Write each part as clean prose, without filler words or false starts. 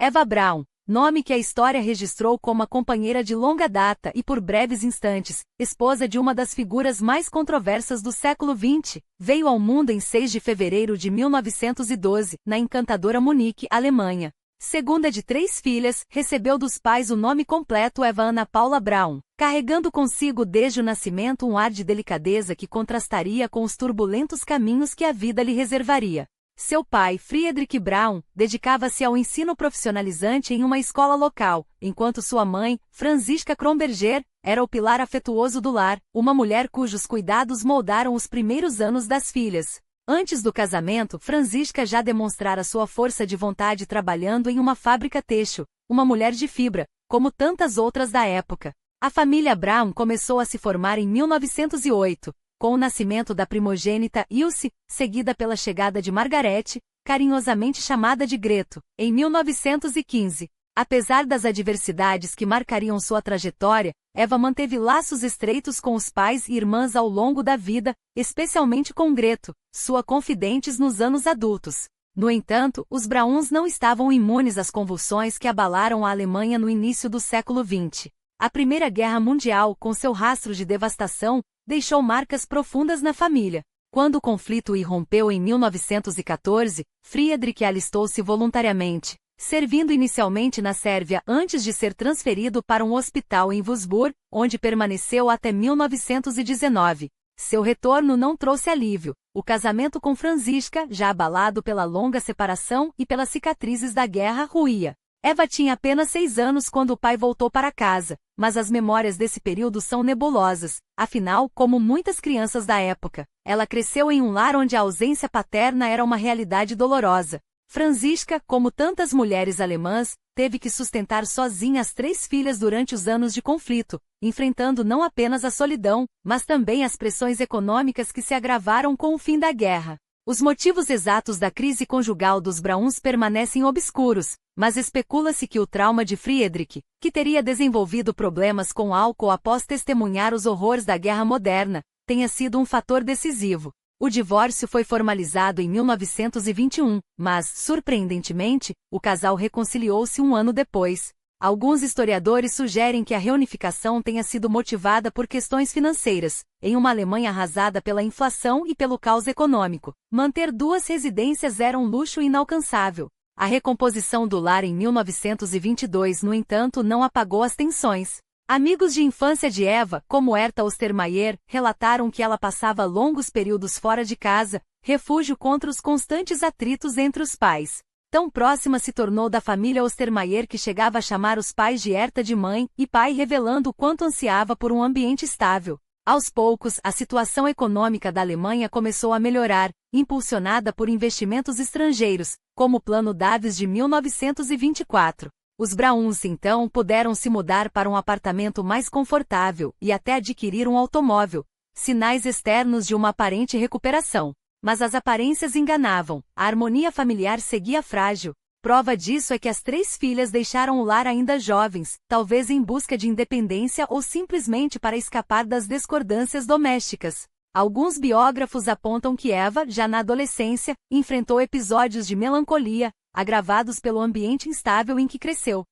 Eva Braun, nome que a história registrou como a companheira de longa data e por breves instantes, esposa de uma das figuras mais controversas do século XX, veio ao mundo em 6 de fevereiro de 1912, na encantadora Munique, Alemanha. Segunda de 3 filhas, recebeu dos pais o nome completo Eva Anna Paula Braun, carregando consigo desde o nascimento um ar de delicadeza que contrastaria com os turbulentos caminhos que a vida lhe reservaria. Seu pai, Friedrich Braun, dedicava-se ao ensino profissionalizante em uma escola local, enquanto sua mãe, Franziska Kronberger, era o pilar afetuoso do lar, uma mulher cujos cuidados moldaram os primeiros anos das filhas. Antes do casamento, Franziska já demonstrara sua força de vontade trabalhando em uma fábrica têxtil, uma mulher de fibra, como tantas outras da época. A família Braun começou a se formar em 1908, com o nascimento da primogênita Ilse, seguida pela chegada de Margarete, carinhosamente chamada de Greto, em 1915. Apesar das adversidades que marcariam sua trajetória, Eva manteve laços estreitos com os pais e irmãs ao longo da vida, especialmente com Greto, sua confidente nos anos adultos. No entanto, os Brauns não estavam imunes às convulsões que abalaram a Alemanha no início do século XX. A Primeira Guerra Mundial, com seu rastro de devastação, deixou marcas profundas na família. Quando o conflito irrompeu em 1914, Friedrich alistou-se voluntariamente, servindo inicialmente na Sérvia antes de ser transferido para um hospital em Würzburg, onde permaneceu até 1919. Seu retorno não trouxe alívio. O casamento com Franziska, já abalado pela longa separação e pelas cicatrizes da guerra, ruía. Eva tinha apenas 6 anos quando o pai voltou para casa, mas as memórias desse período são nebulosas. Afinal, como muitas crianças da época, ela cresceu em um lar onde a ausência paterna era uma realidade dolorosa. Franziska, como tantas mulheres alemãs, teve que sustentar sozinha as 3 filhas durante os anos de conflito, enfrentando não apenas a solidão, mas também as pressões econômicas que se agravaram com o fim da guerra. Os motivos exatos da crise conjugal dos Brauns permanecem obscuros, mas especula-se que o trauma de Friedrich, que teria desenvolvido problemas com álcool após testemunhar os horrores da guerra moderna, tenha sido um fator decisivo. O divórcio foi formalizado em 1921, mas, surpreendentemente, o casal reconciliou-se um ano depois. Alguns historiadores sugerem que a reunificação tenha sido motivada por questões financeiras. Em uma Alemanha arrasada pela inflação e pelo caos econômico, manter 2 residências era um luxo inalcançável. A recomposição do lar em 1922, no entanto, não apagou as tensões. Amigos de infância de Eva, como Herta Ostermayer, relataram que ela passava longos períodos fora de casa, refúgio contra os constantes atritos entre os pais. Tão próxima se tornou da família Ostermayer que chegava a chamar os pais de Herta de mãe e pai, revelando o quanto ansiava por um ambiente estável. Aos poucos, a situação econômica da Alemanha começou a melhorar, impulsionada por investimentos estrangeiros, como o Plano Davis de 1924. Os Brauns, então, puderam se mudar para um apartamento mais confortável e até adquirir um automóvel, sinais externos de uma aparente recuperação. Mas as aparências enganavam, a harmonia familiar seguia frágil. Prova disso é que as 3 filhas deixaram o lar ainda jovens, talvez em busca de independência ou simplesmente para escapar das discordâncias domésticas. Alguns biógrafos apontam que Eva, já na adolescência, enfrentou episódios de melancolia, agravados pelo ambiente instável em que cresceu.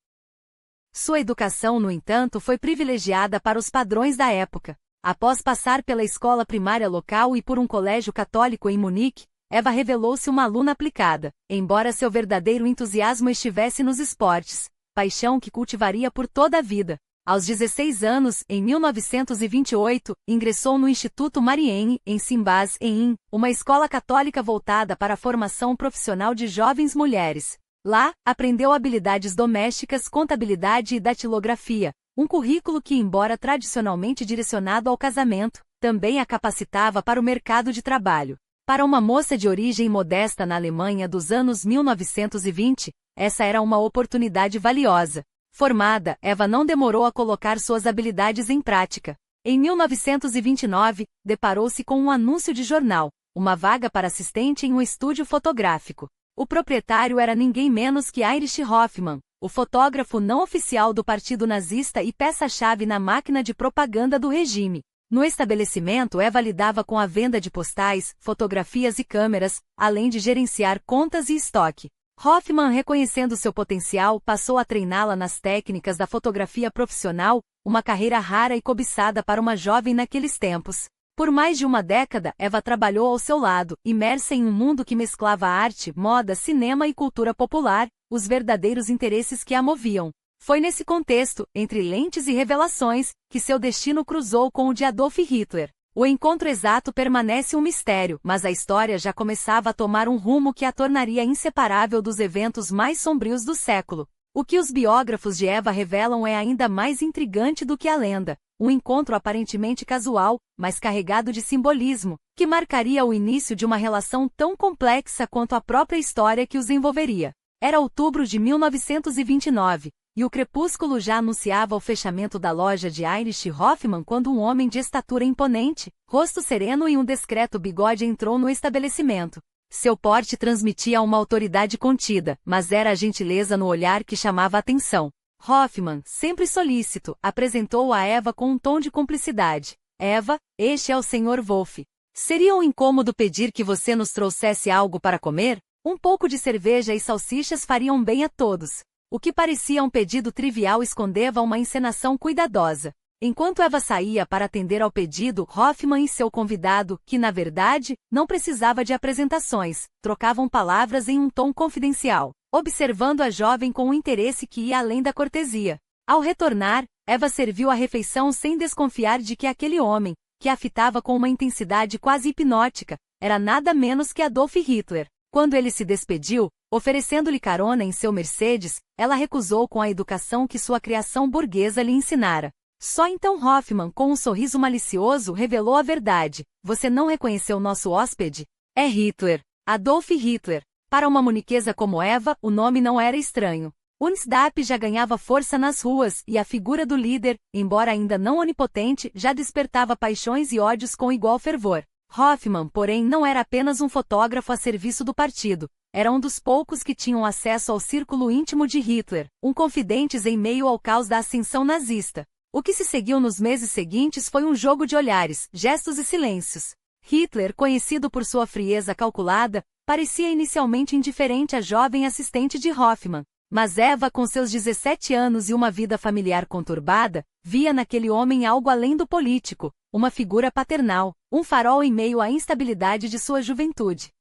Sua educação, no entanto, foi privilegiada para os padrões da época. Após passar pela escola primária local e por um colégio católico em Munique, Eva revelou-se uma aluna aplicada, embora seu verdadeiro entusiasmo estivesse nos esportes, paixão que cultivaria por toda a vida. Aos 16 anos, em 1928, ingressou no Instituto Marienne, em Simbas, em Inn, uma escola católica voltada para a formação profissional de jovens mulheres. Lá, aprendeu habilidades domésticas, contabilidade e datilografia, um currículo que, embora tradicionalmente direcionado ao casamento, também a capacitava para o mercado de trabalho. Para uma moça de origem modesta na Alemanha dos anos 1920, essa era uma oportunidade valiosa. Formada, Eva não demorou a colocar suas habilidades em prática. Em 1929, deparou-se com um anúncio de jornal, uma vaga para assistente em um estúdio fotográfico. O proprietário era ninguém menos que Heinrich Hoffmann, o fotógrafo não oficial do Partido Nazista e peça-chave na máquina de propaganda do regime. No estabelecimento, Eva lidava com a venda de postais, fotografias e câmeras, além de gerenciar contas e estoque. Hoffman, reconhecendo seu potencial, passou a treiná-la nas técnicas da fotografia profissional, uma carreira rara e cobiçada para uma jovem naqueles tempos. Por mais de uma década, Eva trabalhou ao seu lado, imersa em um mundo que mesclava arte, moda, cinema e cultura popular, os verdadeiros interesses que a moviam. Foi nesse contexto, entre lentes e revelações, que seu destino cruzou com o de Adolf Hitler. O encontro exato permanece um mistério, mas a história já começava a tomar um rumo que a tornaria inseparável dos eventos mais sombrios do século. O que os biógrafos de Eva revelam é ainda mais intrigante do que a lenda. Um encontro aparentemente casual, mas carregado de simbolismo, que marcaria o início de uma relação tão complexa quanto a própria história que os envolveria. Era outubro de 1929. E o crepúsculo já anunciava o fechamento da loja de Heinrich Hoffmann quando um homem de estatura imponente, rosto sereno e um discreto bigode entrou no estabelecimento. Seu porte transmitia uma autoridade contida, mas era a gentileza no olhar que chamava a atenção. Hoffmann, sempre solícito, apresentou-o a Eva com um tom de cumplicidade. Eva, este é o Sr. Wolf. Seria um incômodo pedir que você nos trouxesse algo para comer? Um pouco de cerveja e salsichas fariam bem a todos. O que parecia um pedido trivial escondeva uma encenação cuidadosa. Enquanto Eva saía para atender ao pedido, Hoffmann e seu convidado, que na verdade, não precisava de apresentações, trocavam palavras em um tom confidencial, observando a jovem com um interesse que ia além da cortesia. Ao retornar, Eva serviu a refeição sem desconfiar de que aquele homem, que a fitava com uma intensidade quase hipnótica, era nada menos que Adolf Hitler. Quando ele se despediu, oferecendo-lhe carona em seu Mercedes, ela recusou com a educação que sua criação burguesa lhe ensinara. Só então Hoffmann, com um sorriso malicioso, revelou a verdade. Você não reconheceu nosso hóspede? É Hitler. Adolf Hitler. Para uma muniquesa como Eva, o nome não era estranho. O NSDAP já ganhava força nas ruas, e a figura do líder, embora ainda não onipotente, já despertava paixões e ódios com igual fervor. Hoffmann, porém, não era apenas um fotógrafo a serviço do partido. Era um dos poucos que tinham acesso ao círculo íntimo de Hitler, um confidentes em meio ao caos da ascensão nazista. O que se seguiu nos meses seguintes foi um jogo de olhares, gestos e silêncios. Hitler, conhecido por sua frieza calculada, parecia inicialmente indiferente à jovem assistente de Hoffmann. Mas Eva, com seus 17 anos e uma vida familiar conturbada, via naquele homem algo além do político, uma figura paternal, um farol em meio à instabilidade de sua juventude.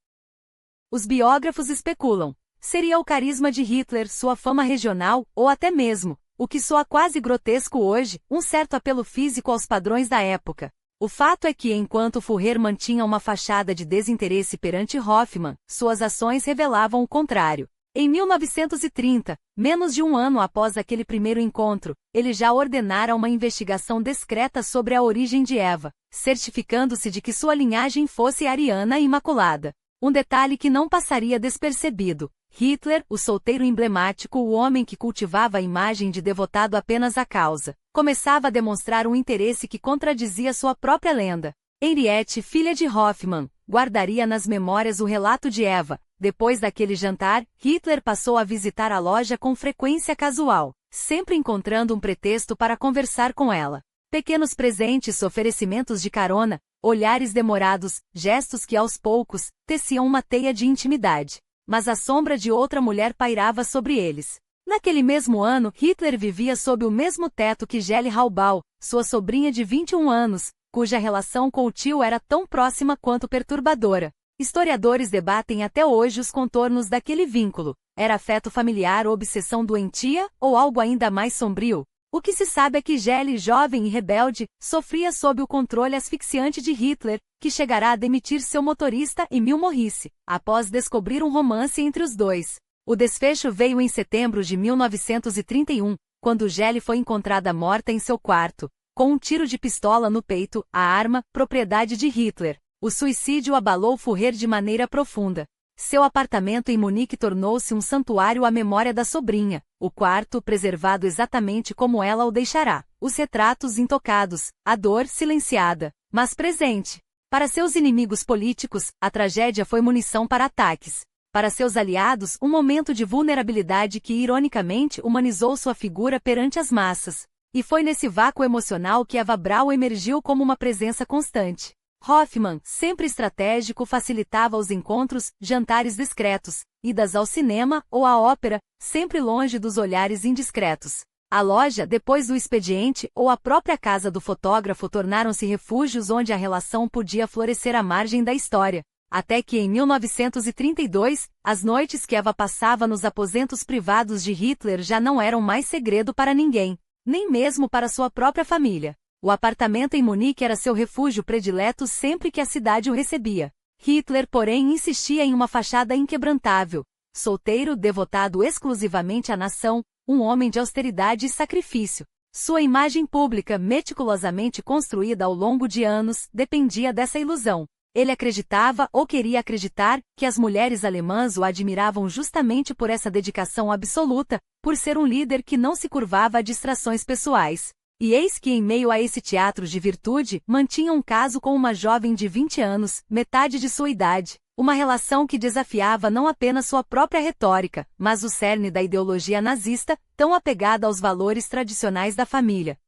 Os biógrafos especulam. Seria o carisma de Hitler, sua fama regional, ou até mesmo, o que soa quase grotesco hoje, um certo apelo físico aos padrões da época. O fato é que enquanto Führer mantinha uma fachada de desinteresse perante Hoffmann, suas ações revelavam o contrário. Em 1930, menos de um ano após aquele primeiro encontro, ele já ordenara uma investigação discreta sobre a origem de Eva, certificando-se de que sua linhagem fosse ariana e imaculada. Um detalhe que não passaria despercebido. Hitler, o solteiro emblemático, o homem que cultivava a imagem de devotado apenas à causa, começava a demonstrar um interesse que contradizia sua própria lenda. Henriette, filha de Hoffmann, guardaria nas memórias o relato de Eva. Depois daquele jantar, Hitler passou a visitar a loja com frequência casual, sempre encontrando um pretexto para conversar com ela. Pequenos presentes, oferecimentos de carona, olhares demorados, gestos que aos poucos teciam uma teia de intimidade. Mas a sombra de outra mulher pairava sobre eles. Naquele mesmo ano, Hitler vivia sob o mesmo teto que Geli Halbau, sua sobrinha de 21 anos, cuja relação com o tio era tão próxima quanto perturbadora. Historiadores debatem até hoje os contornos daquele vínculo. Era afeto familiar ou obsessão doentia, ou algo ainda mais sombrio? O que se sabe é que Geli, jovem e rebelde, sofria sob o controle asfixiante de Hitler, que chegará a demitir seu motorista Emil Morrisse, após descobrir um romance entre os dois. O desfecho veio em setembro de 1931, quando Geli foi encontrada morta em seu quarto, com um tiro de pistola no peito, a arma, propriedade de Hitler. O suicídio abalou Führer de maneira profunda. Seu apartamento em Munique tornou-se um santuário à memória da sobrinha, o quarto preservado exatamente como ela o deixará, os retratos intocados, a dor silenciada, mas presente. Para seus inimigos políticos, a tragédia foi munição para ataques. Para seus aliados, um momento de vulnerabilidade que ironicamente humanizou sua figura perante as massas. E foi nesse vácuo emocional que Eva Braun emergiu como uma presença constante. Hoffmann, sempre estratégico, facilitava os encontros, jantares discretos, idas ao cinema ou à ópera, sempre longe dos olhares indiscretos. A loja, depois do expediente, ou a própria casa do fotógrafo tornaram-se refúgios onde a relação podia florescer à margem da história. Até que em 1932, as noites que Eva passava nos aposentos privados de Hitler já não eram mais segredo para ninguém, nem mesmo para sua própria família. O apartamento em Munique era seu refúgio predileto sempre que a cidade o recebia. Hitler, porém, insistia em uma fachada inquebrantável. Solteiro, devotado exclusivamente à nação, um homem de austeridade e sacrifício. Sua imagem pública, meticulosamente construída ao longo de anos, dependia dessa ilusão. Ele acreditava, ou queria acreditar, que as mulheres alemãs o admiravam justamente por essa dedicação absoluta, por ser um líder que não se curvava a distrações pessoais. E eis que em meio a esse teatro de virtude, mantinha um caso com uma jovem de 20 anos, metade de sua idade. Uma relação que desafiava não apenas sua própria retórica, mas o cerne da ideologia nazista, tão apegada aos valores tradicionais da família.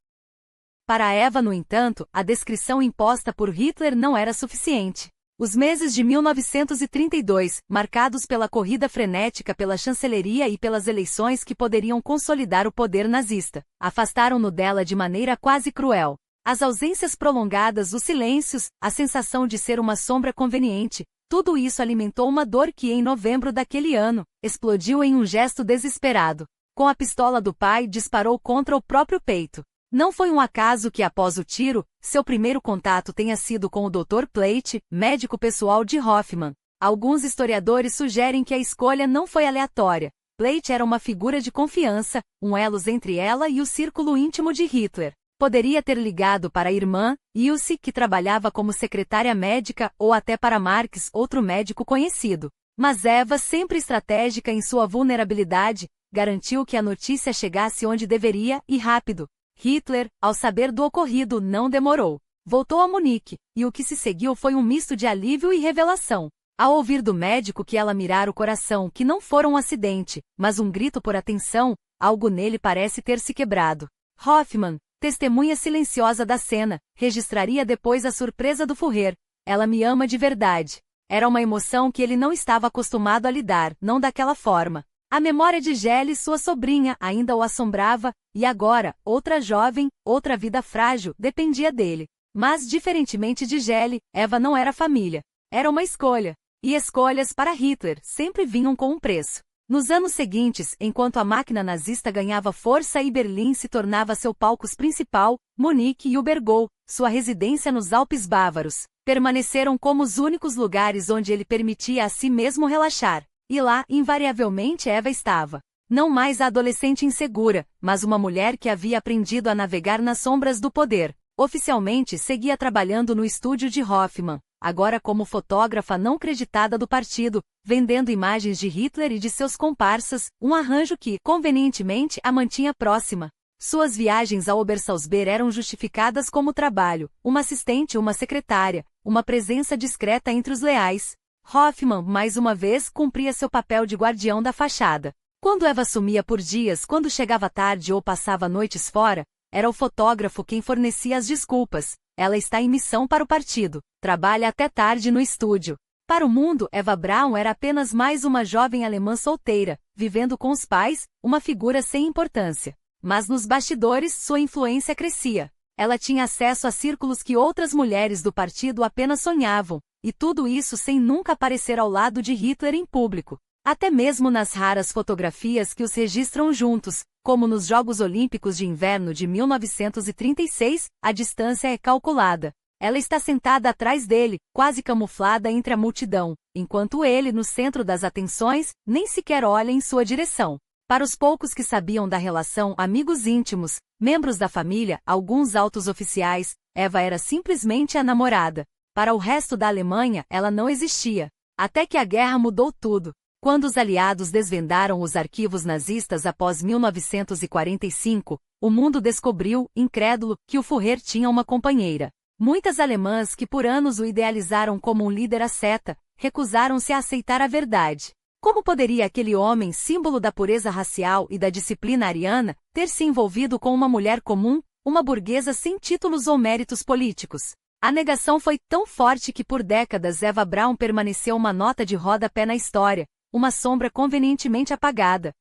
Para Eva, no entanto, a descrição imposta por Hitler não era suficiente. Os meses de 1932, marcados pela corrida frenética pela chancelaria e pelas eleições que poderiam consolidar o poder nazista, afastaram-no dela de maneira quase cruel. As ausências prolongadas, os silêncios, a sensação de ser uma sombra conveniente, tudo isso alimentou uma dor que, em novembro daquele ano, explodiu em um gesto desesperado. Com a pistola do pai, disparou contra o próprio peito. Não foi um acaso que, após o tiro, seu primeiro contato tenha sido com o Dr. Plate, médico pessoal de Hoffmann. Alguns historiadores sugerem que a escolha não foi aleatória. Plate era uma figura de confiança, um elo entre ela e o círculo íntimo de Hitler. Poderia ter ligado para a irmã, Ilse, que trabalhava como secretária médica, ou até para Marx, outro médico conhecido. Mas Eva, sempre estratégica em sua vulnerabilidade, garantiu que a notícia chegasse onde deveria, e rápido. Hitler, ao saber do ocorrido, não demorou. Voltou a Munique, e o que se seguiu foi um misto de alívio e revelação. Ao ouvir do médico que ela mirara o coração, que não fora um acidente, mas um grito por atenção, algo nele parece ter se quebrado. Hoffmann, testemunha silenciosa da cena, registraria depois a surpresa do Führer. Ela me ama de verdade. Era uma emoção que ele não estava acostumado a lidar, não daquela forma. A memória de Geli, sua sobrinha, ainda o assombrava, e agora, outra jovem, outra vida frágil, dependia dele. Mas, diferentemente de Geli, Eva não era família. Era uma escolha. E escolhas para Hitler sempre vinham com um preço. Nos anos seguintes, enquanto a máquina nazista ganhava força e Berlim se tornava seu palco principal, Munique e Ubergau, sua residência nos Alpes bávaros, permaneceram como os únicos lugares onde ele permitia a si mesmo relaxar. E lá, invariavelmente, Eva estava. Não mais a adolescente insegura, mas uma mulher que havia aprendido a navegar nas sombras do poder. Oficialmente, seguia trabalhando no estúdio de Hoffmann, agora como fotógrafa não creditada do partido, vendendo imagens de Hitler e de seus comparsas, um arranjo que, convenientemente, a mantinha próxima. Suas viagens a Obersalzberg eram justificadas como trabalho, uma assistente, uma secretária, uma presença discreta entre os leais. Hoffmann, mais uma vez, cumpria seu papel de guardião da fachada. Quando Eva sumia por dias, quando chegava tarde ou passava noites fora, era o fotógrafo quem fornecia as desculpas. Ela está em missão para o partido. Trabalha até tarde no estúdio. Para o mundo, Eva Braun era apenas mais uma jovem alemã solteira, vivendo com os pais, uma figura sem importância. Mas nos bastidores, sua influência crescia. Ela tinha acesso a círculos que outras mulheres do partido apenas sonhavam. E tudo isso sem nunca aparecer ao lado de Hitler em público. Até mesmo nas raras fotografias que os registram juntos, como nos Jogos Olímpicos de Inverno de 1936, a distância é calculada. Ela está sentada atrás dele, quase camuflada entre a multidão, enquanto ele, no centro das atenções, nem sequer olha em sua direção. Para os poucos que sabiam da relação, amigos íntimos, membros da família, alguns altos oficiais, Eva era simplesmente a namorada. Para o resto da Alemanha, ela não existia. Até que a guerra mudou tudo. Quando os aliados desvendaram os arquivos nazistas após 1945, o mundo descobriu, incrédulo, que o Führer tinha uma companheira. Muitas alemãs que por anos o idealizaram como um líder asceta, recusaram-se a aceitar a verdade. Como poderia aquele homem, símbolo da pureza racial e da disciplina ariana, ter se envolvido com uma mulher comum, uma burguesa sem títulos ou méritos políticos? A negação foi tão forte que por décadas Eva Braun permaneceu uma nota de rodapé na história, uma sombra convenientemente apagada.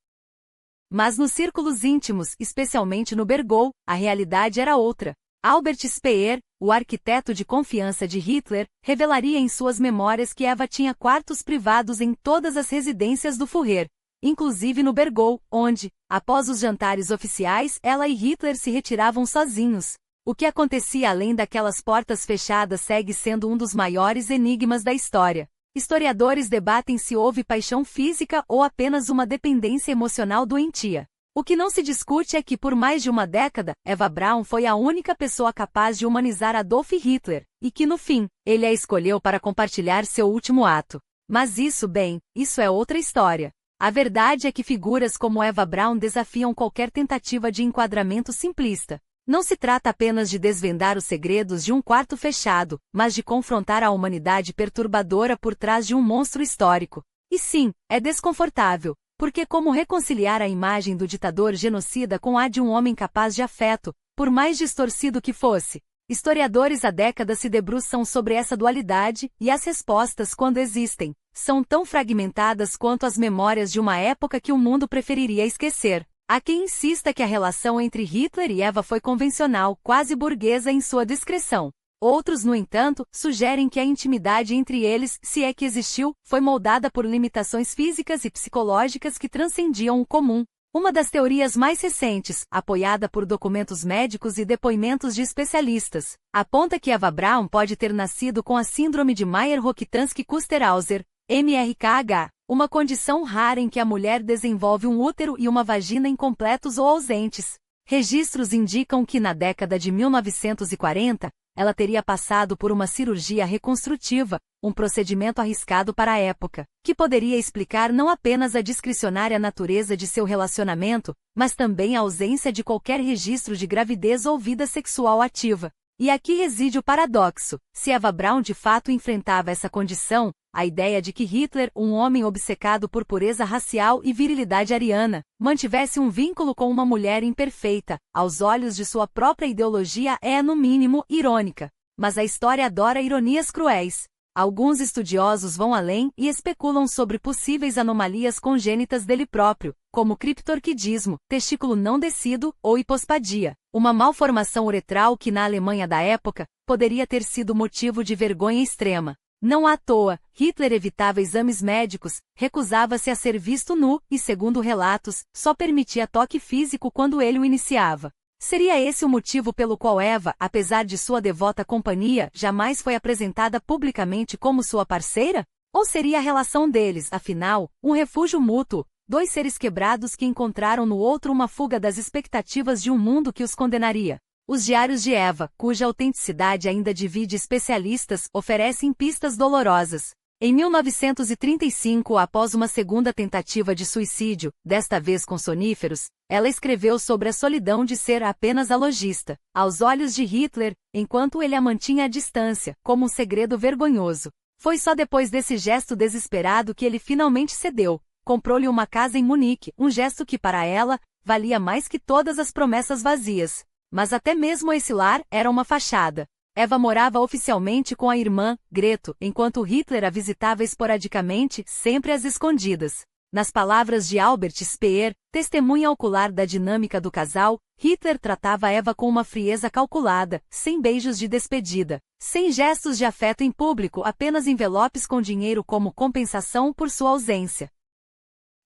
Mas nos círculos íntimos, especialmente no Berghof, a realidade era outra. Albert Speer, o arquiteto de confiança de Hitler, revelaria em suas memórias que Eva tinha quartos privados em todas as residências do Führer, inclusive no Berghof, onde, após os jantares oficiais, ela e Hitler se retiravam sozinhos. O que acontecia além daquelas portas fechadas segue sendo um dos maiores enigmas da história. Historiadores debatem se houve paixão física ou apenas uma dependência emocional doentia. O que não se discute é que por mais de uma década, Eva Braun foi a única pessoa capaz de humanizar Adolf Hitler, e que no fim, ele a escolheu para compartilhar seu último ato. Mas isso é outra história. A verdade é que figuras como Eva Braun desafiam qualquer tentativa de enquadramento simplista. Não se trata apenas de desvendar os segredos de um quarto fechado, mas de confrontar a humanidade perturbadora por trás de um monstro histórico. E sim, é desconfortável, porque como reconciliar a imagem do ditador genocida com a de um homem capaz de afeto, por mais distorcido que fosse? Historiadores há décadas se debruçam sobre essa dualidade, e as respostas, quando existem, são tão fragmentadas quanto as memórias de uma época que o mundo preferiria esquecer. Há quem insista que a relação entre Hitler e Eva foi convencional, quase burguesa em sua descrição. Outros, no entanto, sugerem que a intimidade entre eles, se é que existiu, foi moldada por limitações físicas e psicológicas que transcendiam o comum. Uma das teorias mais recentes, apoiada por documentos médicos e depoimentos de especialistas, aponta que Eva Braun pode ter nascido com a síndrome de Mayer-Rokitansky-Kuster-Hauser, MRKH, uma condição rara em que a mulher desenvolve um útero e uma vagina incompletos ou ausentes. Registros indicam que na década de 1940, ela teria passado por uma cirurgia reconstrutiva, um procedimento arriscado para a época, que poderia explicar não apenas a discricionária natureza de seu relacionamento, mas também a ausência de qualquer registro de gravidez ou vida sexual ativa. E aqui reside o paradoxo. Se Eva Braun de fato enfrentava essa condição, a ideia de que Hitler, um homem obcecado por pureza racial e virilidade ariana, mantivesse um vínculo com uma mulher imperfeita, aos olhos de sua própria ideologia é, no mínimo, irônica. Mas a história adora ironias cruéis. Alguns estudiosos vão além e especulam sobre possíveis anomalias congênitas dele próprio, como criptorquidismo, testículo não descido ou hipospadia, uma malformação uretral que na Alemanha da época poderia ter sido motivo de vergonha extrema. Não à toa, Hitler evitava exames médicos, recusava-se a ser visto nu e, segundo relatos, só permitia toque físico quando ele o iniciava. Seria esse o motivo pelo qual Eva, apesar de sua devota companhia, jamais foi apresentada publicamente como sua parceira? Ou seria a relação deles, afinal, um refúgio mútuo, dois seres quebrados que encontraram no outro uma fuga das expectativas de um mundo que os condenaria? Os diários de Eva, cuja autenticidade ainda divide especialistas, oferecem pistas dolorosas. Em 1935, após uma segunda tentativa de suicídio, desta vez com soníferos, ela escreveu sobre a solidão de ser apenas a lojista, aos olhos de Hitler, enquanto ele a mantinha à distância, como um segredo vergonhoso. Foi só depois desse gesto desesperado que ele finalmente cedeu. Comprou-lhe uma casa em Munique, um gesto que para ela, valia mais que todas as promessas vazias. Mas até mesmo esse lar era uma fachada. Eva morava oficialmente com a irmã, Greto, enquanto Hitler a visitava esporadicamente, sempre às escondidas. Nas palavras de Albert Speer, testemunha ocular da dinâmica do casal, Hitler tratava Eva com uma frieza calculada, sem beijos de despedida, sem gestos de afeto em público, apenas envelopes com dinheiro como compensação por sua ausência.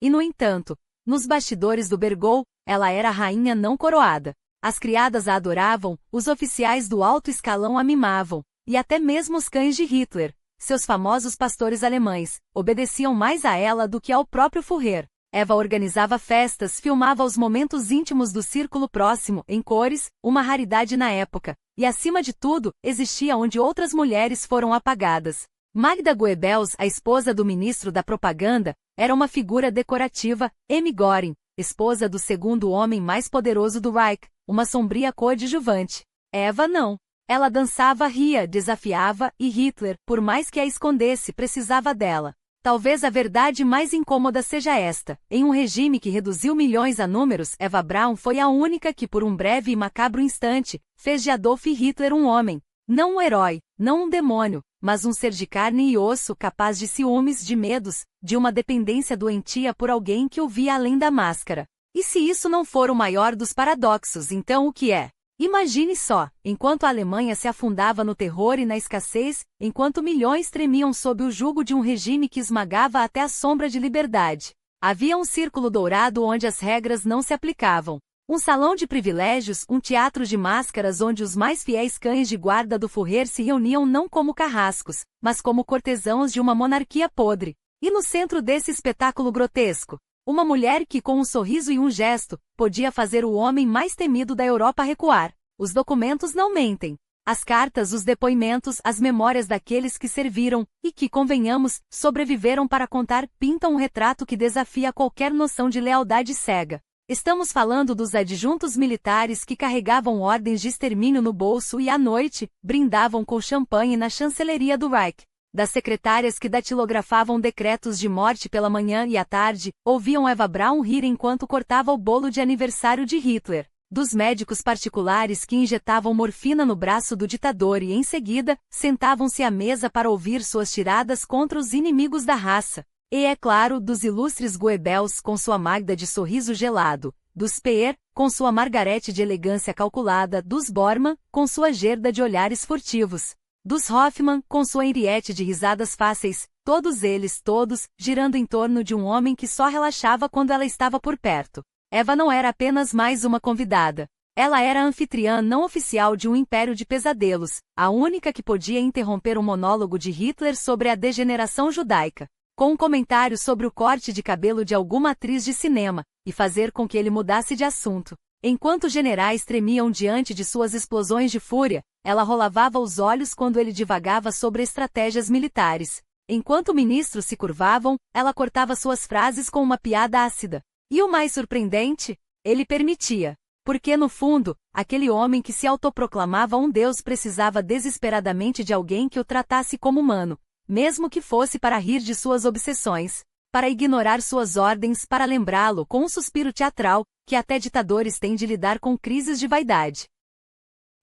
E no entanto, nos bastidores do Berghof, ela era a rainha não coroada. As criadas a adoravam, os oficiais do alto escalão a mimavam, e até mesmo os cães de Hitler, seus famosos pastores alemães, obedeciam mais a ela do que ao próprio Führer. Eva organizava festas, filmava os momentos íntimos do círculo próximo, em cores, uma raridade na época, e acima de tudo, existia onde outras mulheres foram apagadas. Magda Goebbels, a esposa do ministro da propaganda, era uma figura decorativa, M. Göring, esposa do segundo homem mais poderoso do Reich, uma sombria coadjuvante. Eva não. Ela dançava, ria, desafiava, e Hitler, por mais que a escondesse, precisava dela. Talvez a verdade mais incômoda seja esta: em um regime que reduziu milhões a números, Eva Braun foi a única que por um breve e macabro instante, fez de Adolf Hitler um homem. Não um herói, não um demônio, mas um ser de carne e osso capaz de ciúmes, de medos, de uma dependência doentia por alguém que o via além da máscara. E se isso não for o maior dos paradoxos, então o que é? Imagine só, enquanto a Alemanha se afundava no terror e na escassez, enquanto milhões tremiam sob o jugo de um regime que esmagava até a sombra de liberdade. Havia um círculo dourado onde as regras não se aplicavam. Um salão de privilégios, um teatro de máscaras onde os mais fiéis cães de guarda do Führer se reuniam não como carrascos, mas como cortesãos de uma monarquia podre. E no centro desse espetáculo grotesco, uma mulher que com um sorriso e um gesto, podia fazer o homem mais temido da Europa recuar. Os documentos não mentem. As cartas, os depoimentos, as memórias daqueles que serviram, e que, convenhamos, sobreviveram para contar, pintam um retrato que desafia qualquer noção de lealdade cega. Estamos falando dos adjuntos militares que carregavam ordens de extermínio no bolso e à noite, brindavam com champanhe na chancelaria do Reich. Das secretárias que datilografavam decretos de morte pela manhã e à tarde, ouviam Eva Braun rir enquanto cortava o bolo de aniversário de Hitler. Dos médicos particulares que injetavam morfina no braço do ditador e, em seguida, sentavam-se à mesa para ouvir suas tiradas contra os inimigos da raça. E, é claro, dos ilustres Goebbels com sua Magda de sorriso gelado, dos Speer, com sua Margarete de elegância calculada, dos Bormann, com sua Gerda de olhares furtivos, dos Hoffmann, com sua Henriette de risadas fáceis, todos eles, todos, girando em torno de um homem que só relaxava quando ela estava por perto. Eva não era apenas mais uma convidada. Ela era a anfitriã não oficial de um império de pesadelos, a única que podia interromper o monólogo de Hitler sobre a degeneração judaica, com um comentário sobre o corte de cabelo de alguma atriz de cinema, e fazer com que ele mudasse de assunto. Enquanto generais tremiam diante de suas explosões de fúria, ela rolavava os olhos quando ele divagava sobre estratégias militares. Enquanto ministros se curvavam, ela cortava suas frases com uma piada ácida. E o mais surpreendente? Ele permitia. Porque no fundo, aquele homem que se autoproclamava um deus precisava desesperadamente de alguém que o tratasse como humano, mesmo que fosse para rir de suas obsessões, para ignorar suas ordens, para lembrá-lo com um suspiro teatral, que até ditadores têm de lidar com crises de vaidade.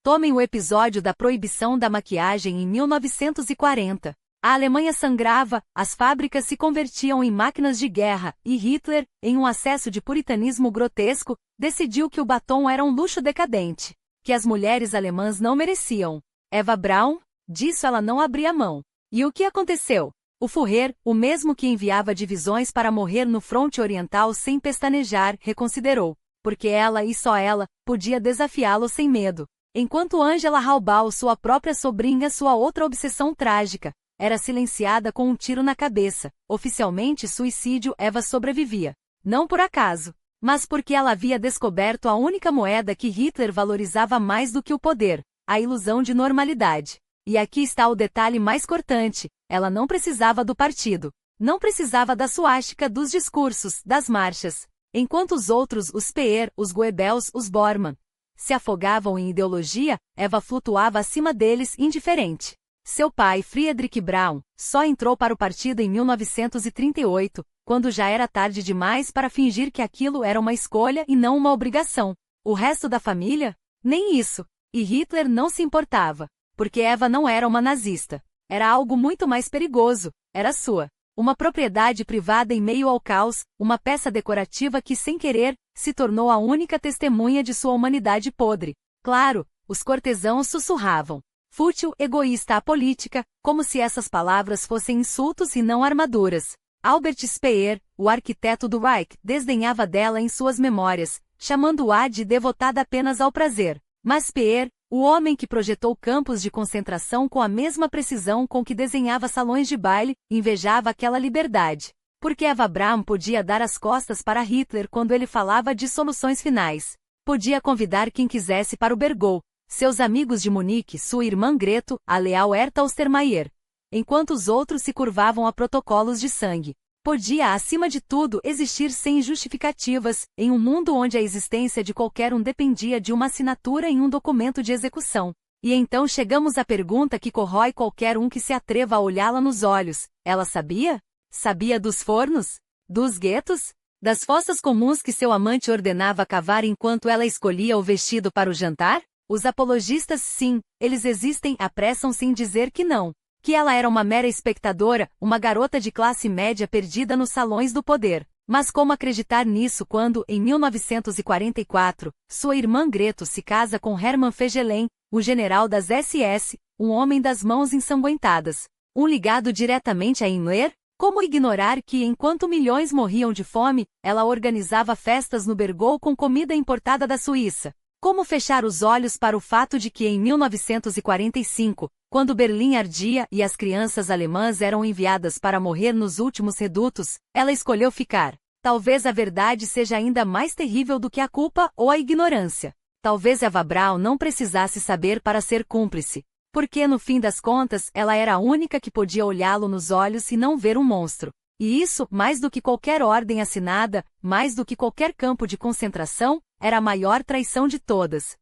Tomem o episódio da proibição da maquiagem em 1940. A Alemanha sangrava, as fábricas se convertiam em máquinas de guerra, e Hitler, em um acesso de puritanismo grotesco, decidiu que o batom era um luxo decadente, que as mulheres alemãs não mereciam. Eva Braun? Disso ela não abria mão. E o que aconteceu? O Führer, o mesmo que enviava divisões para morrer no fronte oriental sem pestanejar, reconsiderou, porque ela e só ela, podia desafiá-lo sem medo. Enquanto Angela Raubal, sua própria sobrinha, sua outra obsessão trágica, era silenciada com um tiro na cabeça. Oficialmente suicídio, Eva sobrevivia. Não por acaso, mas porque ela havia descoberto a única moeda que Hitler valorizava mais do que o poder, a ilusão de normalidade. E aqui está o detalhe mais cortante, ela não precisava do partido. Não precisava da suástica, dos discursos, das marchas. Enquanto os outros, os Speer, os Goebbels, os Bormann, se afogavam em ideologia, Eva flutuava acima deles, indiferente. Seu pai, Friedrich Braun, só entrou para o partido em 1938, quando já era tarde demais para fingir que aquilo era uma escolha e não uma obrigação. O resto da família? Nem isso. E Hitler não se importava, porque Eva não era uma nazista. Era algo muito mais perigoso, era sua. Uma propriedade privada em meio ao caos, uma peça decorativa que, sem querer, se tornou a única testemunha de sua humanidade podre. Claro, os cortesãos sussurravam. Fútil, egoísta, apolítica, como se essas palavras fossem insultos e não armaduras. Albert Speer, o arquiteto do Reich, desdenhava dela em suas memórias, chamando-a de devotada apenas ao prazer. Mas Speer, o homem que projetou campos de concentração com a mesma precisão com que desenhava salões de baile, invejava aquela liberdade. Porque Eva Braun podia dar as costas para Hitler quando ele falava de soluções finais. Podia convidar quem quisesse para o Bergol, seus amigos de Munique, sua irmã Greto, a leal Herta Ostermayer, enquanto os outros se curvavam a protocolos de sangue. Podia, acima de tudo, existir sem justificativas, em um mundo onde a existência de qualquer um dependia de uma assinatura em um documento de execução. E então chegamos à pergunta que corrói qualquer um que se atreva a olhá-la nos olhos. Ela sabia? Sabia dos fornos? Dos guetos? Das fossas comuns que seu amante ordenava cavar enquanto ela escolhia o vestido para o jantar? Os apologistas, sim, eles existem, apressam-se em dizer que não. Que ela era uma mera espectadora, uma garota de classe média perdida nos salões do poder. Mas como acreditar nisso quando, em 1944, sua irmã Greto se casa com Hermann Fegelein, o general das SS, um homem das mãos ensanguentadas? Um ligado diretamente a Himmler? Como ignorar que, enquanto milhões morriam de fome, ela organizava festas no Bergamo com comida importada da Suíça? Como fechar os olhos para o fato de que em 1945, quando Berlim ardia e as crianças alemãs eram enviadas para morrer nos últimos redutos, ela escolheu ficar? Talvez a verdade seja ainda mais terrível do que a culpa ou a ignorância. Talvez Eva Braun não precisasse saber para ser cúmplice. Porque no fim das contas ela era a única que podia olhá-lo nos olhos e não ver um monstro. E isso, mais do que qualquer ordem assinada, mais do que qualquer campo de concentração, era a maior traição de todas.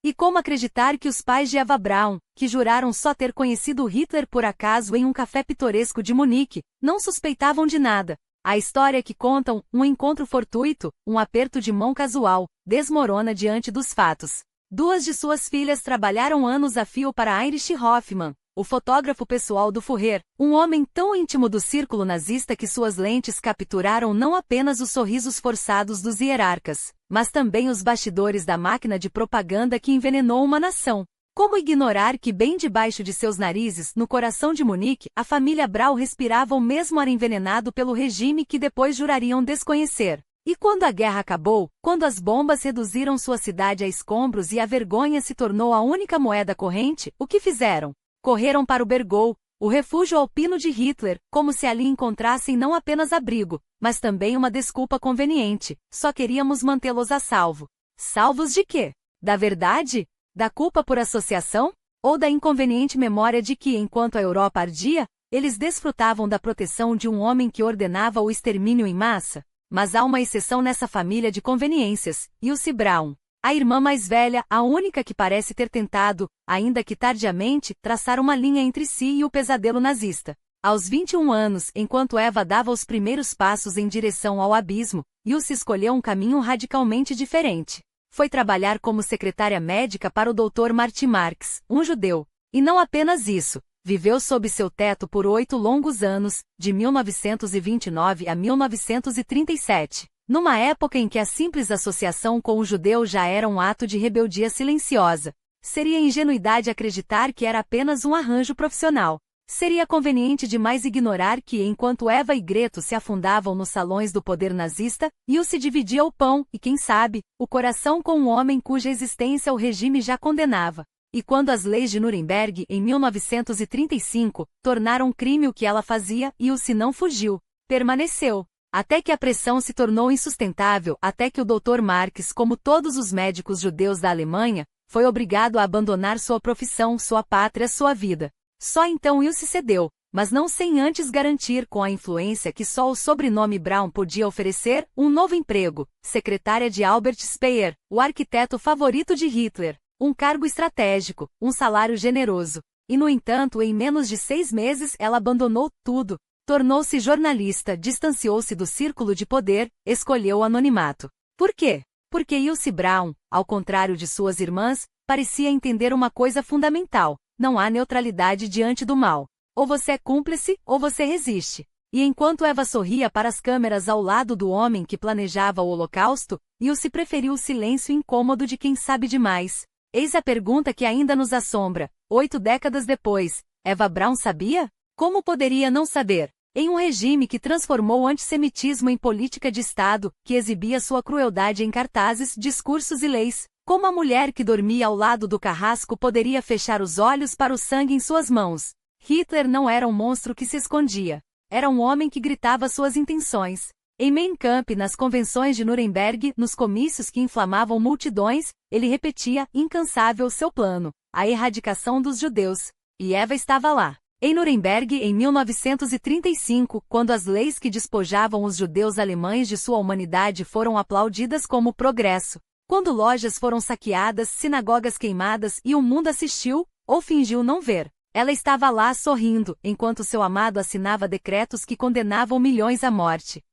E como acreditar que os pais de Eva Braun, que juraram só ter conhecido Hitler por acaso em um café pitoresco de Munique, não suspeitavam de nada? A história que contam, um encontro fortuito, um aperto de mão casual, desmorona diante dos fatos. Duas de suas filhas trabalharam anos a fio para Heinrich Hoffmann, o fotógrafo pessoal do Führer, um homem tão íntimo do círculo nazista que suas lentes capturaram não apenas os sorrisos forçados dos hierarcas, mas também os bastidores da máquina de propaganda que envenenou uma nação. Como ignorar que bem debaixo de seus narizes, no coração de Munique, a família Braun respirava o mesmo ar envenenado pelo regime que depois jurariam desconhecer? E quando a guerra acabou, quando as bombas reduziram sua cidade a escombros e a vergonha se tornou a única moeda corrente, o que fizeram? Correram para o Bergamo, o refúgio alpino de Hitler, como se ali encontrassem não apenas abrigo, mas também uma desculpa conveniente. Só queríamos mantê-los a salvo. Salvos de quê? Da verdade? Da culpa por associação? Ou da inconveniente memória de que, enquanto a Europa ardia, eles desfrutavam da proteção de um homem que ordenava o extermínio em massa? Mas há uma exceção nessa família de conveniências, Ilse Braun. A irmã mais velha, a única que parece ter tentado, ainda que tardiamente, traçar uma linha entre si e o pesadelo nazista. Aos 21 anos, enquanto Eva dava os primeiros passos em direção ao abismo, Ilse escolheu um caminho radicalmente diferente. Foi trabalhar como secretária médica para o Dr. Martin Marx, um judeu. E não apenas isso. Viveu sob seu teto por 8 longos anos, de 1929 a 1937, numa época em que a simples associação com o judeu já era um ato de rebeldia silenciosa. Seria ingenuidade acreditar que era apenas um arranjo profissional. Seria conveniente demais ignorar que, enquanto Eva e Greto se afundavam nos salões do poder nazista, Ilse dividia o pão e, quem sabe, o coração com um homem cuja existência o regime já condenava. E quando as leis de Nuremberg, em 1935, tornaram crime o que ela fazia, Ilse não fugiu. Permaneceu. Até que a pressão se tornou insustentável, até que o Dr. Marx, como todos os médicos judeus da Alemanha, foi obrigado a abandonar sua profissão, sua pátria, sua vida. Só então Ilse cedeu, mas não sem antes garantir com a influência que só o sobrenome Braun podia oferecer, um novo emprego, secretária de Albert Speer, o arquiteto favorito de Hitler. Um cargo estratégico, um salário generoso. E no entanto, em menos de 6 meses ela abandonou tudo. Tornou-se jornalista, distanciou-se do círculo de poder, escolheu o anonimato. Por quê? Porque Ilse Braun, ao contrário de suas irmãs, parecia entender uma coisa fundamental: não há neutralidade diante do mal. Ou você é cúmplice, ou você resiste. E enquanto Eva sorria para as câmeras ao lado do homem que planejava o Holocausto, Ilse preferiu o silêncio incômodo de quem sabe demais. Eis a pergunta que ainda nos assombra. 8 décadas depois, Eva Braun sabia? Como poderia não saber? Em um regime que transformou o antissemitismo em política de Estado, que exibia sua crueldade em cartazes, discursos e leis, como a mulher que dormia ao lado do carrasco poderia fechar os olhos para o sangue em suas mãos? Hitler não era um monstro que se escondia. Era um homem que gritava suas intenções. Em Mein Kampf, nas convenções de Nuremberg, nos comícios que inflamavam multidões, ele repetia, incansável, seu plano: a erradicação dos judeus. E Eva estava lá. Em Nuremberg, em 1935, quando as leis que despojavam os judeus alemães de sua humanidade foram aplaudidas como progresso. Quando lojas foram saqueadas, sinagogas queimadas e o mundo assistiu, ou fingiu não ver. Ela estava lá sorrindo, enquanto seu amado assinava decretos que condenavam milhões à morte.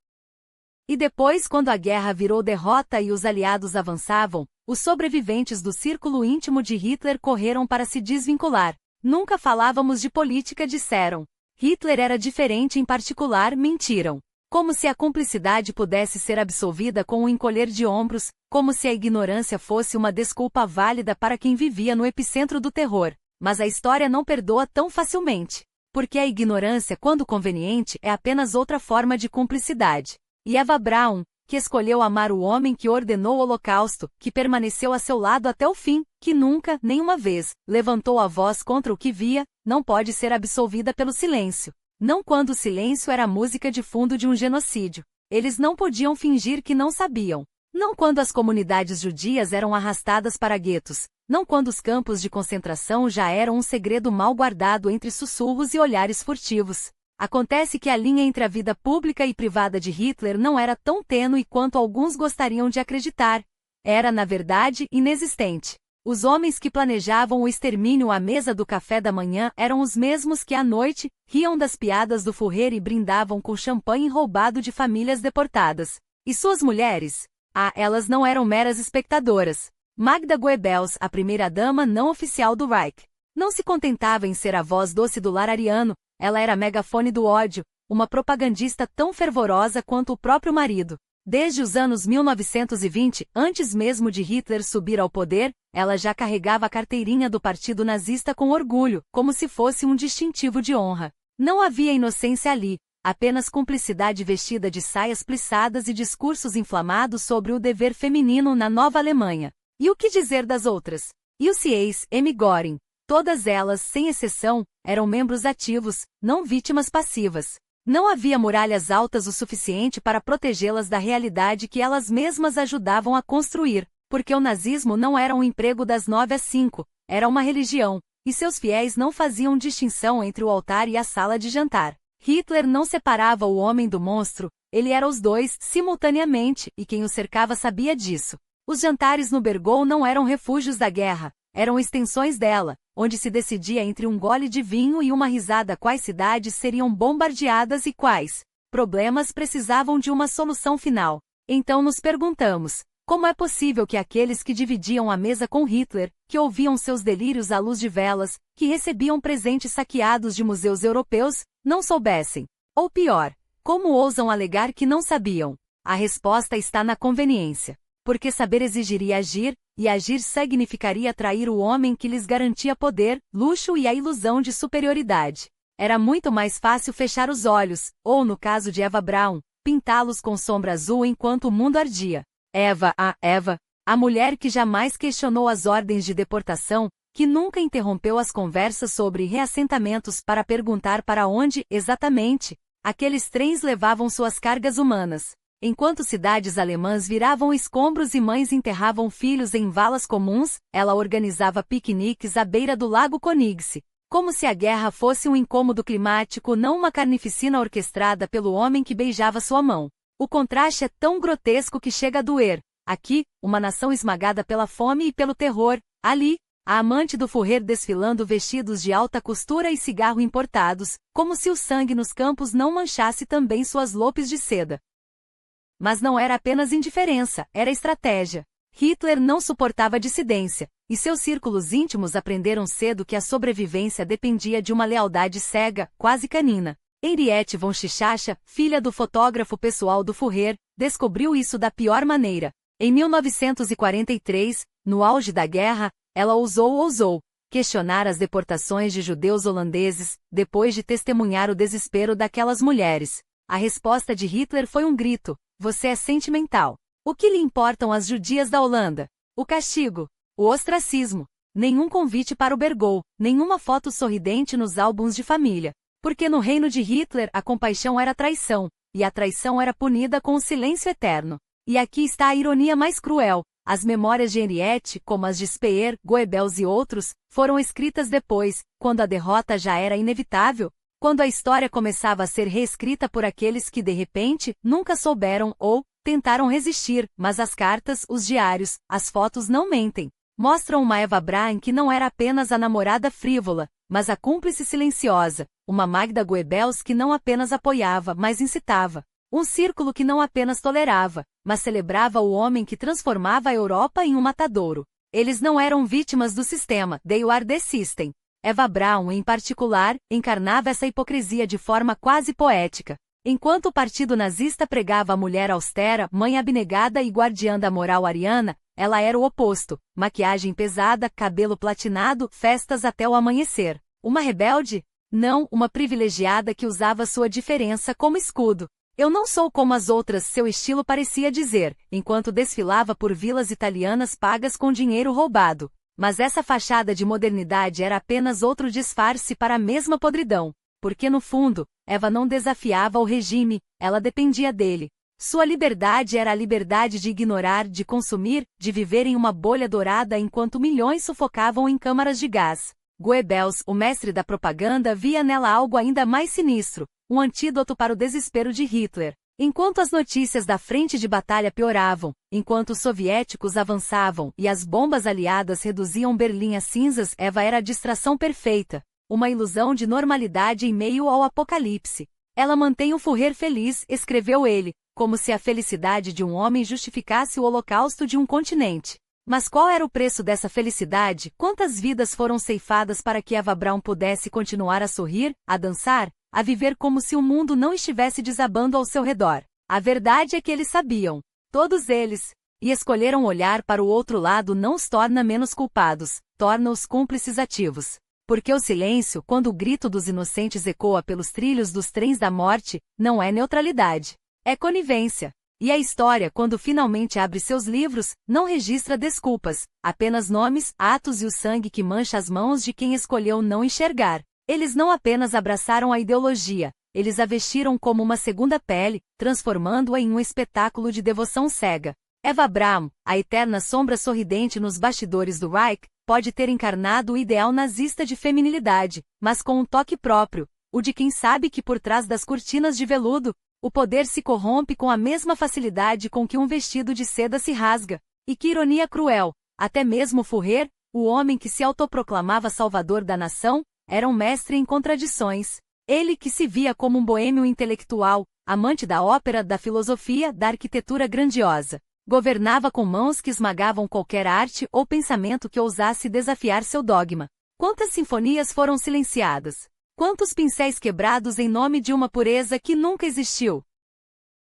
E depois, quando a guerra virou derrota e os aliados avançavam, os sobreviventes do círculo íntimo de Hitler correram para se desvincular. Nunca falávamos de política, disseram. Hitler era diferente em particular, mentiram. Como se a cumplicidade pudesse ser absolvida com um encolher de ombros, como se a ignorância fosse uma desculpa válida para quem vivia no epicentro do terror. Mas a história não perdoa tão facilmente. Porque a ignorância, quando conveniente, é apenas outra forma de cumplicidade. E Eva Braun, que escolheu amar o homem que ordenou o holocausto, que permaneceu a seu lado até o fim, que nunca, nenhuma vez, levantou a voz contra o que via, não pode ser absolvida pelo silêncio. Não quando o silêncio era a música de fundo de um genocídio. Eles não podiam fingir que não sabiam. Não quando as comunidades judias eram arrastadas para guetos. Não quando os campos de concentração já eram um segredo mal guardado entre sussurros e olhares furtivos. Acontece que a linha entre a vida pública e privada de Hitler não era tão tênue quanto alguns gostariam de acreditar. Era, na verdade, inexistente. Os homens que planejavam o extermínio à mesa do café da manhã eram os mesmos que à noite riam das piadas do Führer e brindavam com champanhe roubado de famílias deportadas. E suas mulheres? Ah, elas não eram meras espectadoras. Magda Goebbels, a primeira-dama não oficial do Reich, não se contentava em ser a voz doce do lar ariano, ela era a megafone do ódio, uma propagandista tão fervorosa quanto o próprio marido. Desde os anos 1920, antes mesmo de Hitler subir ao poder, ela já carregava a carteirinha do partido nazista com orgulho, como se fosse um distintivo de honra. Não havia inocência ali, apenas cumplicidade vestida de saias plissadas e discursos inflamados sobre o dever feminino na Nova Alemanha. E o que dizer das outras? Ilse Hess, M. Göring. Todas elas, sem exceção, eram membros ativos, não vítimas passivas. Não havia muralhas altas o suficiente para protegê-las da realidade que elas mesmas ajudavam a construir, porque o nazismo não era um emprego das 9 às 5, era uma religião, e seus fiéis não faziam distinção entre o altar e a sala de jantar. Hitler não separava o homem do monstro, ele era os dois, simultaneamente, e quem o cercava sabia disso. Os jantares no Berghof não eram refúgios da guerra, eram extensões dela, onde se decidia entre um gole de vinho e uma risada quais cidades seriam bombardeadas e quais problemas precisavam de uma solução final. Então nos perguntamos, como é possível que aqueles que dividiam a mesa com Hitler, que ouviam seus delírios à luz de velas, que recebiam presentes saqueados de museus europeus, não soubessem? Ou pior, como ousam alegar que não sabiam? A resposta está na conveniência. Porque saber exigiria agir, e agir significaria trair o homem que lhes garantia poder, luxo e a ilusão de superioridade. Era muito mais fácil fechar os olhos, ou no caso de Eva Braun, pintá-los com sombra azul enquanto o mundo ardia. Eva, a mulher que jamais questionou as ordens de deportação, que nunca interrompeu as conversas sobre reassentamentos para perguntar para onde, exatamente, aqueles trens levavam suas cargas humanas. Enquanto cidades alemãs viravam escombros e mães enterravam filhos em valas comuns, ela organizava piqueniques à beira do lago Königsee. Como se a guerra fosse um incômodo climático, não uma carnificina orquestrada pelo homem que beijava sua mão. O contraste é tão grotesco que chega a doer. Aqui, uma nação esmagada pela fome e pelo terror. Ali, a amante do Führer desfilando vestidos de alta costura e cigarro importados, como se o sangue nos campos não manchasse também suas lopes de seda. Mas não era apenas indiferença, era estratégia. Hitler não suportava dissidência, e seus círculos íntimos aprenderam cedo que a sobrevivência dependia de uma lealdade cega, quase canina. Henriette von Schichacha, filha do fotógrafo pessoal do Führer, descobriu isso da pior maneira. Em 1943, no auge da guerra, ela ousou questionar as deportações de judeus holandeses, depois de testemunhar o desespero daquelas mulheres. A resposta de Hitler foi um grito: "Você é sentimental. O que lhe importam as judias da Holanda? O castigo, o ostracismo, nenhum convite para o Berghof, nenhuma foto sorridente nos álbuns de família." Porque no reino de Hitler a compaixão era traição, e a traição era punida com o silêncio eterno. E aqui está a ironia mais cruel. As memórias de Henriette, como as de Speer, Goebbels e outros, foram escritas depois, quando a derrota já era inevitável, quando a história começava a ser reescrita por aqueles que de repente, nunca souberam ou tentaram resistir, mas as cartas, os diários, as fotos não mentem. Mostram uma Eva Braun que não era apenas a namorada frívola, mas a cúmplice silenciosa, uma Magda Goebbels que não apenas apoiava, mas incitava. Um círculo que não apenas tolerava, mas celebrava o homem que transformava a Europa em um matadouro. Eles não eram vítimas do sistema, they were the system. Eva Braun, em particular, encarnava essa hipocrisia de forma quase poética. Enquanto o partido nazista pregava a mulher austera, mãe abnegada e guardiã da moral ariana, ela era o oposto: maquiagem pesada, cabelo platinado, festas até o amanhecer. Uma rebelde? Não, uma privilegiada que usava sua diferença como escudo. Eu não sou como as outras, seu estilo parecia dizer, enquanto desfilava por vilas italianas pagas com dinheiro roubado. Mas essa fachada de modernidade era apenas outro disfarce para a mesma podridão. Porque no fundo, Eva não desafiava o regime, ela dependia dele. Sua liberdade era a liberdade de ignorar, de consumir, de viver em uma bolha dourada enquanto milhões sufocavam em câmaras de gás. Goebbels, o mestre da propaganda, via nela algo ainda mais sinistro, um antídoto para o desespero de Hitler. Enquanto as notícias da frente de batalha pioravam, enquanto os soviéticos avançavam e as bombas aliadas reduziam Berlim a cinzas, Eva era a distração perfeita, uma ilusão de normalidade em meio ao apocalipse. Ela mantém o Führer feliz, escreveu ele, como se a felicidade de um homem justificasse o holocausto de um continente. Mas qual era o preço dessa felicidade? Quantas vidas foram ceifadas para que Eva Braun pudesse continuar a sorrir, a dançar, a viver como se o mundo não estivesse desabando ao seu redor? A verdade é que eles sabiam. Todos eles. E escolheram olhar para o outro lado não os torna menos culpados, torna-os cúmplices ativos. Porque o silêncio, quando o grito dos inocentes ecoa pelos trilhos dos trens da morte, não é neutralidade. É conivência. E a história, quando finalmente abre seus livros, não registra desculpas, apenas nomes, atos e o sangue que mancha as mãos de quem escolheu não enxergar. Eles não apenas abraçaram a ideologia, eles a vestiram como uma segunda pele, transformando-a em um espetáculo de devoção cega. Eva Braun, a eterna sombra sorridente nos bastidores do Reich, pode ter encarnado o ideal nazista de feminilidade, mas com um toque próprio, o de quem sabe que por trás das cortinas de veludo, o poder se corrompe com a mesma facilidade com que um vestido de seda se rasga. E que ironia cruel! Até mesmo Führer, o homem que se autoproclamava salvador da nação, era um mestre em contradições. Ele que se via como um boêmio intelectual, amante da ópera, da filosofia, da arquitetura grandiosa, governava com mãos que esmagavam qualquer arte ou pensamento que ousasse desafiar seu dogma. Quantas sinfonias foram silenciadas? Quantos pincéis quebrados em nome de uma pureza que nunca existiu?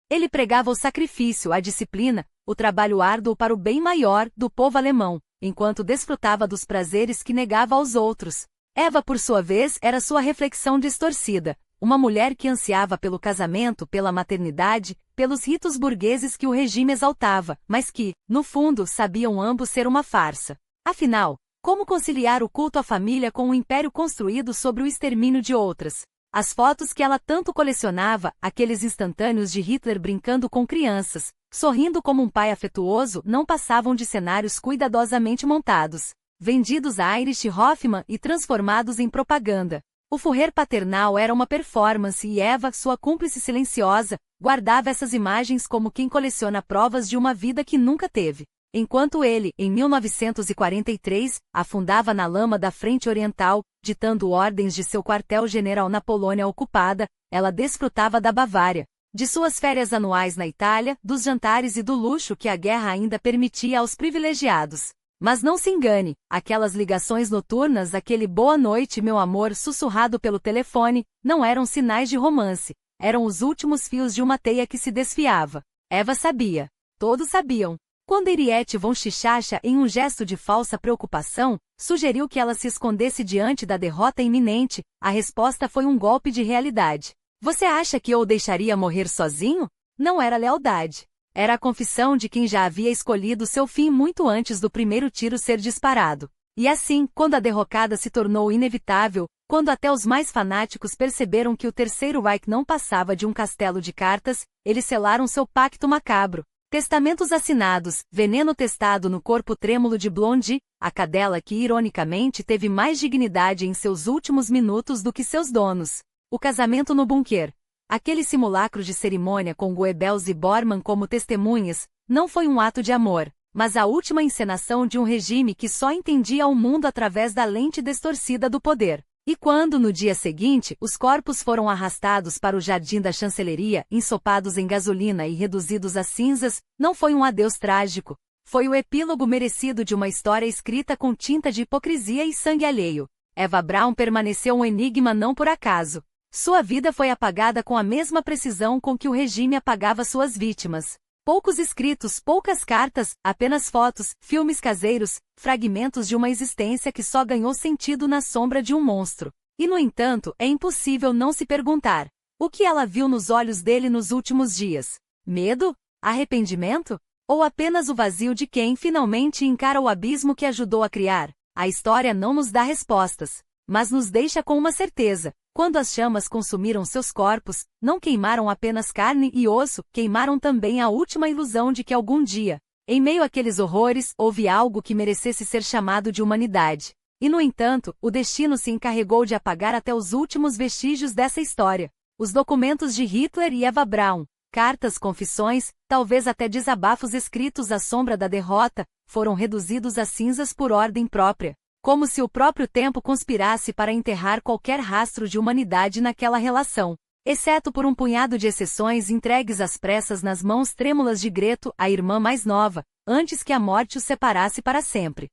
Ele pregava o sacrifício, a disciplina, o trabalho árduo para o bem maior do povo alemão, enquanto desfrutava dos prazeres que negava aos outros. Eva, por sua vez, era sua reflexão distorcida, uma mulher que ansiava pelo casamento, pela maternidade, pelos ritos burgueses que o regime exaltava, mas que, no fundo, sabiam ambos ser uma farsa. Afinal, como conciliar o culto à família com um império construído sobre o extermínio de outras? As fotos que ela tanto colecionava, aqueles instantâneos de Hitler brincando com crianças, sorrindo como um pai afetuoso, não passavam de cenários cuidadosamente montados, vendidos a Erich Hoffmann e transformados em propaganda. O Führer paternal era uma performance e Eva, sua cúmplice silenciosa, guardava essas imagens como quem coleciona provas de uma vida que nunca teve. Enquanto ele, em 1943, afundava na lama da frente oriental, ditando ordens de seu quartel-general na Polônia ocupada, ela desfrutava da Bavária, de suas férias anuais na Itália, dos jantares e do luxo que a guerra ainda permitia aos privilegiados. Mas não se engane, aquelas ligações noturnas, aquele boa noite meu amor sussurrado pelo telefone, não eram sinais de romance, eram os últimos fios de uma teia que se desfiava. Eva sabia. Todos sabiam. Quando Henriette von Chichacha, em um gesto de falsa preocupação, sugeriu que ela se escondesse diante da derrota iminente, a resposta foi um golpe de realidade. Você acha que eu o deixaria morrer sozinho? Não era lealdade. Era a confissão de quem já havia escolhido seu fim muito antes do primeiro tiro ser disparado. E assim, quando a derrocada se tornou inevitável, quando até os mais fanáticos perceberam que o Terceiro Reich não passava de um castelo de cartas, eles selaram seu pacto macabro. Testamentos assinados, veneno testado no corpo trêmulo de Blondie, a cadela que ironicamente teve mais dignidade em seus últimos minutos do que seus donos. O casamento no bunker. Aquele simulacro de cerimônia com Goebbels e Bormann como testemunhas, não foi um ato de amor, mas a última encenação de um regime que só entendia o mundo através da lente distorcida do poder. E quando, no dia seguinte, os corpos foram arrastados para o jardim da chancelaria, ensopados em gasolina e reduzidos a cinzas, não foi um adeus trágico. Foi o epílogo merecido de uma história escrita com tinta de hipocrisia e sangue alheio. Eva Braun permaneceu um enigma não por acaso. Sua vida foi apagada com a mesma precisão com que o regime apagava suas vítimas. Poucos escritos, poucas cartas, apenas fotos, filmes caseiros, fragmentos de uma existência que só ganhou sentido na sombra de um monstro. E no entanto, é impossível não se perguntar: o que ela viu nos olhos dele nos últimos dias? Medo? Arrependimento? Ou apenas o vazio de quem finalmente encara o abismo que ajudou a criar? A história não nos dá respostas, mas nos deixa com uma certeza: quando as chamas consumiram seus corpos, não queimaram apenas carne e osso, queimaram também a última ilusão de que algum dia, em meio àqueles horrores, houve algo que merecesse ser chamado de humanidade. E no entanto, o destino se encarregou de apagar até os últimos vestígios dessa história. Os documentos de Hitler e Eva Braun, cartas, confissões, talvez até desabafos escritos à sombra da derrota, foram reduzidos a cinzas por ordem própria. Como se o próprio tempo conspirasse para enterrar qualquer rastro de humanidade naquela relação. Exceto por um punhado de exceções entregues às pressas nas mãos trêmulas de Greto, a irmã mais nova, antes que a morte os separasse para sempre.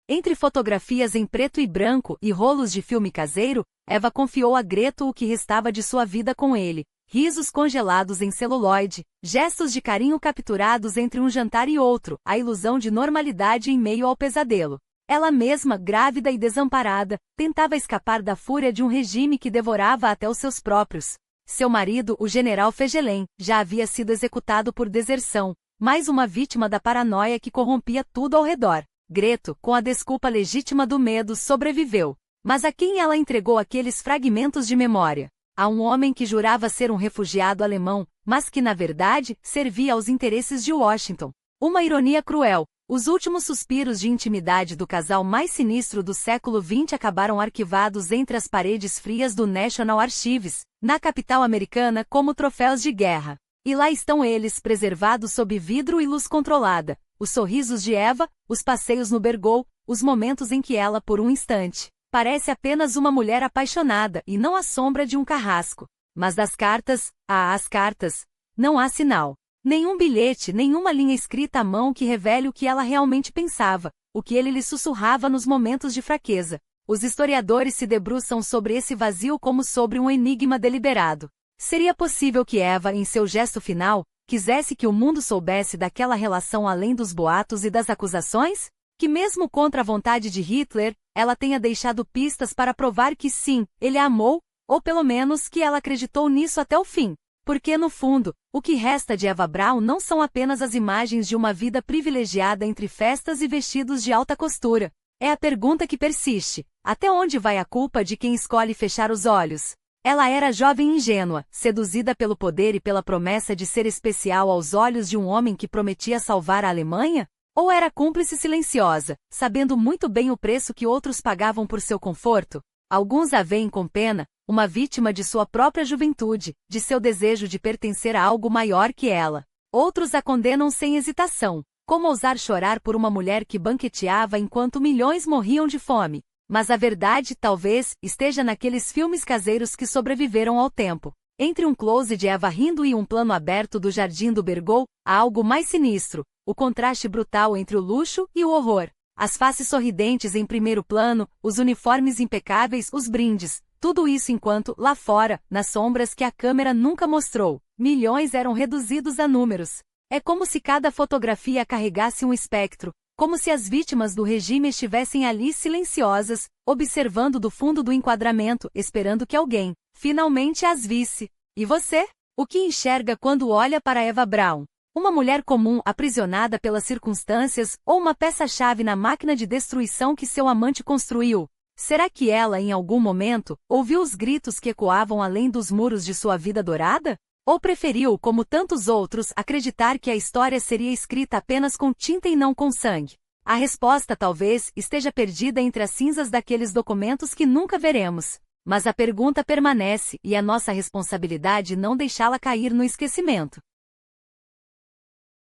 Entre fotografias em preto e branco e rolos de filme caseiro, Eva confiou a Greto o que restava de sua vida com ele. Risos congelados em celuloide, gestos de carinho capturados entre um jantar e outro, a ilusão de normalidade em meio ao pesadelo. Ela mesma, grávida e desamparada, tentava escapar da fúria de um regime que devorava até os seus próprios. Seu marido, o general Fegelen, já havia sido executado por deserção, mais uma vítima da paranoia que corrompia tudo ao redor. Greto, com a desculpa legítima do medo, sobreviveu. Mas a quem ela entregou aqueles fragmentos de memória? A um homem que jurava ser um refugiado alemão, mas que na verdade servia aos interesses de Washington. Uma ironia cruel. Os últimos suspiros de intimidade do casal mais sinistro do século XX acabaram arquivados entre as paredes frias do National Archives, na capital americana, como troféus de guerra. E lá estão eles, preservados sob vidro e luz controlada: os sorrisos de Eva, os passeios no Bergol, os momentos em que ela, por um instante, parece apenas uma mulher apaixonada e não a sombra de um carrasco. Mas das cartas, as cartas, não há sinal. Nenhum bilhete, nenhuma linha escrita à mão que revele o que ela realmente pensava, o que ele lhe sussurrava nos momentos de fraqueza. Os historiadores se debruçam sobre esse vazio como sobre um enigma deliberado. Seria possível que Eva, em seu gesto final, quisesse que o mundo soubesse daquela relação além dos boatos e das acusações? Que mesmo contra a vontade de Hitler, ela tenha deixado pistas para provar que sim, ele a amou, ou pelo menos que ela acreditou nisso até o fim? Porque, no fundo, o que resta de Eva Braun não são apenas as imagens de uma vida privilegiada entre festas e vestidos de alta costura. É a pergunta que persiste: até onde vai a culpa de quem escolhe fechar os olhos? Ela era jovem e ingênua, seduzida pelo poder e pela promessa de ser especial aos olhos de um homem que prometia salvar a Alemanha? Ou era cúmplice silenciosa, sabendo muito bem o preço que outros pagavam por seu conforto? Alguns a veem com pena, uma vítima de sua própria juventude, de seu desejo de pertencer a algo maior que ela. Outros a condenam sem hesitação. Como ousar chorar por uma mulher que banqueteava enquanto milhões morriam de fome? Mas a verdade, talvez, esteja naqueles filmes caseiros que sobreviveram ao tempo. Entre um close de Eva rindo e um plano aberto do jardim do Bergol, há algo mais sinistro: o contraste brutal entre o luxo e o horror. As faces sorridentes em primeiro plano, os uniformes impecáveis, os brindes, tudo isso enquanto, lá fora, nas sombras que a câmera nunca mostrou, milhões eram reduzidos a números. É como se cada fotografia carregasse um espectro, como se as vítimas do regime estivessem ali silenciosas, observando do fundo do enquadramento, esperando que alguém, finalmente, as visse. E você? O que enxerga quando olha para Eva Braun? Uma mulher comum, aprisionada pelas circunstâncias, ou uma peça-chave na máquina de destruição que seu amante construiu? Será que ela, em algum momento, ouviu os gritos que ecoavam além dos muros de sua vida dourada? Ou preferiu, como tantos outros, acreditar que a história seria escrita apenas com tinta e não com sangue? A resposta talvez esteja perdida entre as cinzas daqueles documentos que nunca veremos. Mas a pergunta permanece, e é nossa responsabilidade não deixá-la cair no esquecimento.